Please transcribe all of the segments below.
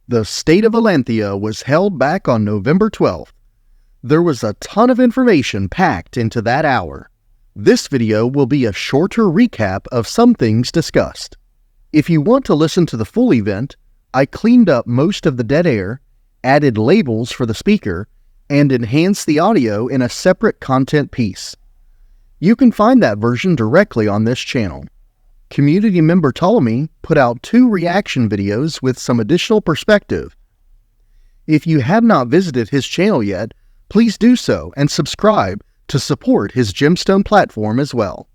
The state of Elanthia was held back on November 12th. There was a ton of information packed into that hour. This video will be a shorter recap of some things discussed. If you want to listen to the full event, I cleaned up most of the dead air, added labels for the speaker, and enhanced the audio in a separate content piece. You can find that version directly on this channel. Community member Ptolemy put out 2 reaction videos with some additional perspective. If you have not visited his channel yet, please do so and subscribe to support his Gemstone platform as well.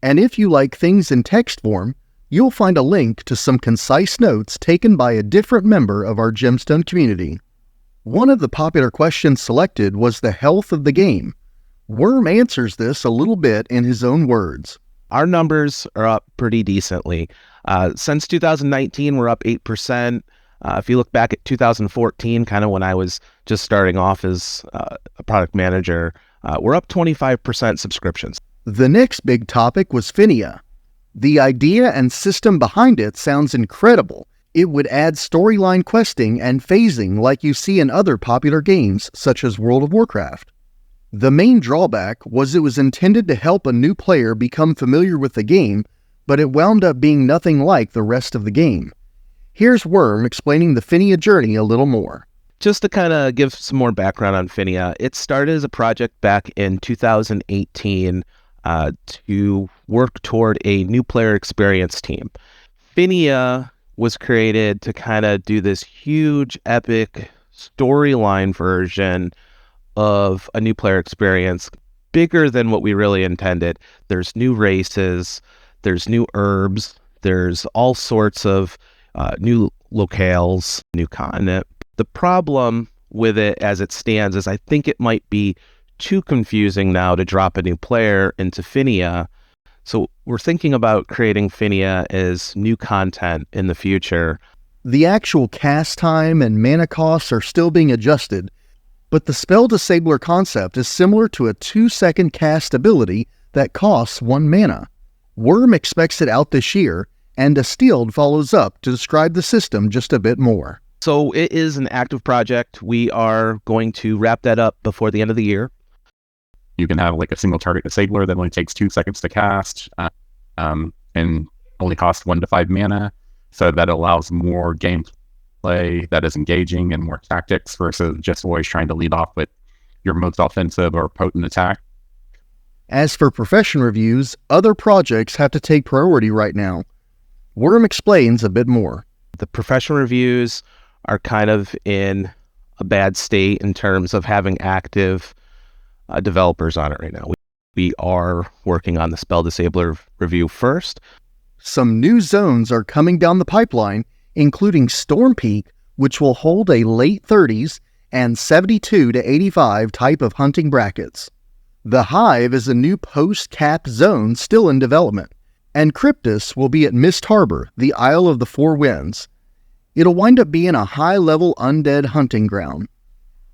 And if you like things in text form, you'll find a link to some concise notes taken by a different member of our Gemstone community. One of the popular questions selected was the health of the game. Worm answers this a little bit in his own words. Our numbers are up pretty decently. Since 2019, we're up 8%. If you look back at 2014, kind of when I was just starting off as a product manager, we're up 25% subscriptions. The next big topic was Finnia. The idea and system behind it sounds incredible. It would add storyline questing and phasing like you see in other popular games such as World of Warcraft. The main drawback was it was intended to help a new player become familiar with the game, but it wound up being nothing like the rest of the game. Here's Worm explaining the Finnia journey a little more. Just to kind of give some more background on Finnia, it started as a project back in 2018 to work toward a new player experience team. Finnia was created to kind of do this huge, epic storyline version of a new player experience, bigger than what we really intended. There's new races, there's new herbs, there's all sorts of new locales, new continent. The problem with it as it stands is I think it might be too confusing now to drop a new player into Finnia. So we're thinking about creating Finnia as new content in the future. The actual cast time and mana costs are still being adjusted, but the spell disabler concept is similar to a 2-second cast ability that costs 1 mana. Worm expects it out this year, and Distilled follows up to describe the system just a bit more. So it is an active project. We are going to wrap that up before the end of the year. You can have like a single target disabler that only takes 2 seconds to cast and only costs 1 to 5 mana. So that allows more gameplay that is engaging and more tactics versus just always trying to lead off with your most offensive or potent attack. As for profession reviews, other projects have to take priority right now. Worm explains a bit more. The profession reviews are kind of in a bad state in terms of having active developers on it right now. We are working on the spell disabler review first. Some new zones are coming down the pipeline, including Storm Peak, which will hold a late 30s and 72 to 85 type of hunting brackets. The Hive is a new post-cap zone still in development, and Cryptus will be at Mist Harbor, the Isle of the Four Winds. It'll wind up being a high-level undead hunting ground.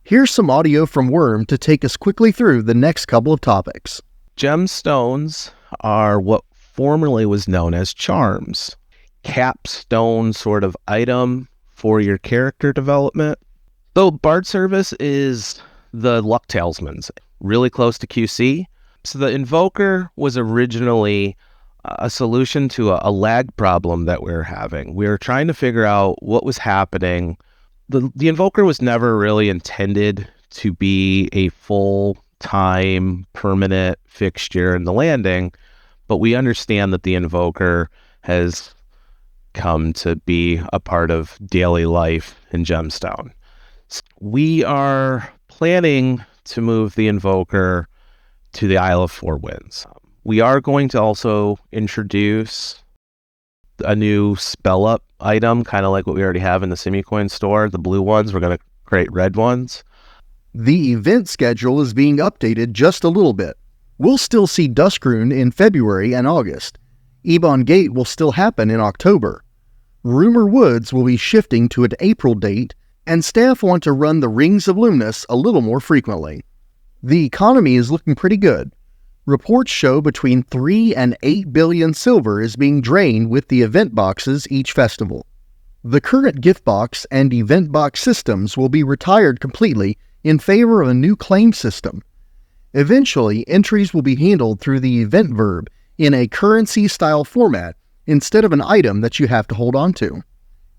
Here's some audio from Worm to take us quickly through the next couple of topics. Gemstones are what formerly was known as charms. Capstone sort of item for your character development. So Bard Service is the luck talismans, really close to QC. So the Invoker was originally a solution to a lag problem that we were having. We were trying to figure out what was happening. The Invoker was never really intended to be a full-time permanent fixture in the landing, but we understand that the Invoker has come to be a part of daily life in Gemstone. We are planning to move the Invoker to the Isle of Four Winds. We are going to also introduce a new spell up item, kind of like what we already have in the SimuCoin Store. The blue ones, we're going to create red ones. The event schedule is being updated just a little bit. We'll still see Duskrune in February and August. Ebon Gate will still happen in October. Rumor Woods will be shifting to an April date, and staff want to run the Rings of Luminous a little more frequently. The economy is looking pretty good. Reports show between 3 and 8 billion silver is being drained with the event boxes each festival. The current gift box and event box systems will be retired completely in favor of a new claim system. Eventually, entries will be handled through the event verb in a currency-style format instead of an item that you have to hold on to.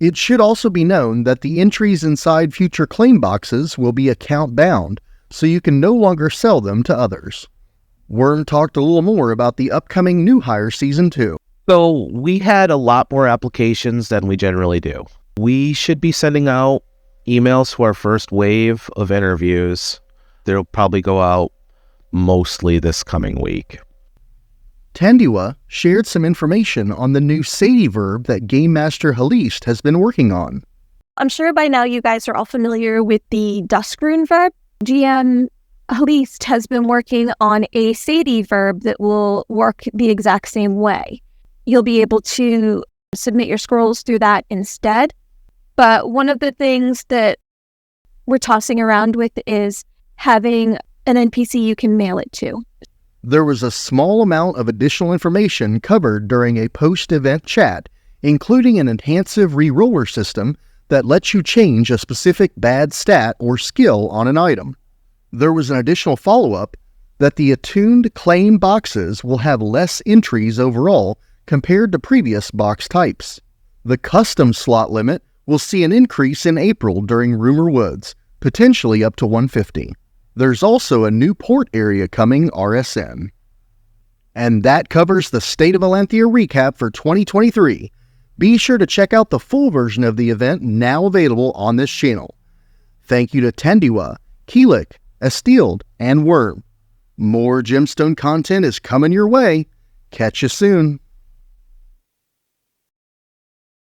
It should also be known that the entries inside future claim boxes will be account-bound, so you can no longer sell them to others. Worm talked a little more about the upcoming new hire Season 2. So we had a lot more applications than we generally do. We should be sending out emails to our first wave of interviews. They'll probably go out mostly this coming week. Tandiwa shared some information on the new Sadie verb that Game Master Halist has been working on. I'm sure by now you guys are all familiar with the Duskrune verb. GM Halist has been working on a Sadie verb that will work the exact same way. You'll be able to submit your scrolls through that instead. But one of the things that we're tossing around with is having an NPC you can mail it to. There was a small amount of additional information covered during a post-event chat, including an enhancive reroller system that lets you change a specific bad stat or skill on an item. There was an additional follow-up that the attuned claim boxes will have less entries overall compared to previous box types. The custom slot limit will see an increase in April during Rumor Woods, potentially up to 150. There's also a new port area coming RSN. And that covers the State of Elanthia recap for 2023. Be sure to check out the full version of the event now available on this channel. Thank you to Tandiwa, Keelik, Estield, and Worm. More Gemstone content is coming your way. Catch you soon.